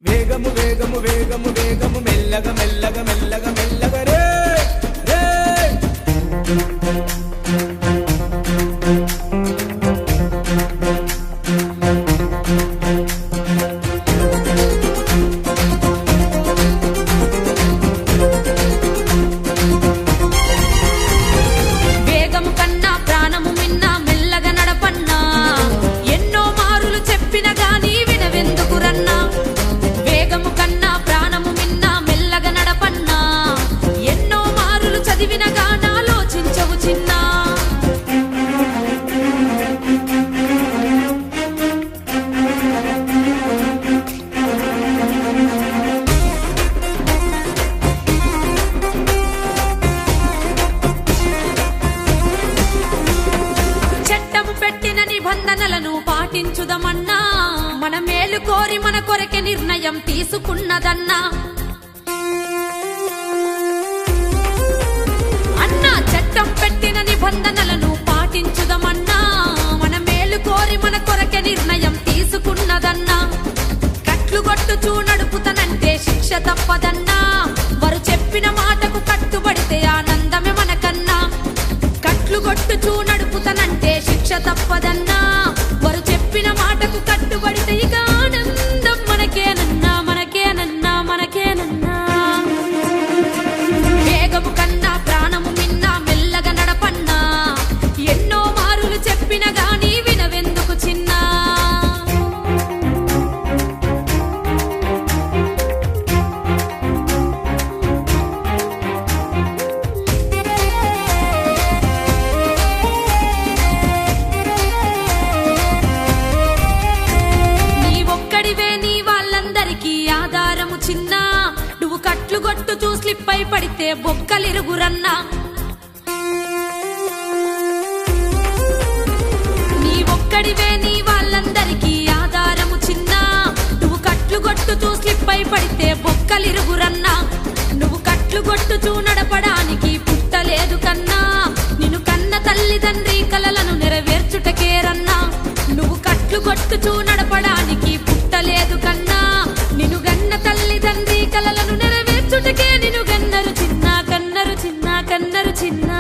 వేగము వేగము వేగము వేగము మెల్లగా మెల్లగా మెల్లగా మెల్లగా రే రే వేగము కన్నా ప్రాణము మిన్నా మెల్లగా నడపన్నా ఎన్నో మారులు చెప్పిన గాని వినవెందుకురన్నా వేగము కన్నా ప్రాణము మిన్నా మెల్లగా నడపన్నా ఎన్నో మారులు చదివిన గాని ఆలోచించవు చిన్నా చట్టము పెట్టిన నిబంధనలను పాటించుదమన్నా మన మేలు కోరి మన కొరకే నిర్ణయం తీసుకున్నదన్నా అన్నా చట్టం పెట్టిన నిబంధనలను పాటించుదమన్నా మన మేలు కోరి మన కొరకే నిర్ణయం తీసుకున్నదన్నా కట్లు కొట్టుచూ నడుపుతనంటే శిక్ష తప్పదన్నా వారు చెప్పిన మాటకు కట్టుబడితే ఆనందమే మనకన్నా కట్లు కొట్టుచూ నడుపుతనంటే శిక్ష తప్పదన్నా వారు చెప్పిన మాటకు కట్టుబడితే ఇక ఆనందం మనకేనన్నా మనకేనన్నా మనకేనన్నా వేగము కన్నా ప్రాణము మిన్నా మెల్లగా నడపన్నా ఎన్నో మారులు చెప్పిన గాని వినవెందుకు చిన్నా నీ ఒక్కడివే నీ వాళ్ళందరికీ ఆధారము చిన్నా నువ్వు కట్లు కొట్టుచూ స్లిప్ అయి పడితే బొక్కలిరుగురన్నా నీ ఒక్కడివే నీ వాళ్ళందరికీ ఆధారము చిన్నా నువ్వు కట్లు కొట్టుచూ స్లిప్ అయి పడితే బొక్కలిరుగురన్నా నువ్వు కట్లు కొట్టుచూ నడపడానికి పుట్టలేదు కన్నా నిన్ను కన్న తల్లిదండ్రి కలలను నెరవేర్చుటకేరన్నా నువ్వు కట్లు కొట్టుచూ నడపడానికి పుట్టలేదు కన్నా నిన్ను గన్న తల్లిదండ్రి కలలను నెరవేర్చుటకే నిన్ను గన్నరు చిన్నా కన్నరు చిన్నా కన్నరు చిన్నా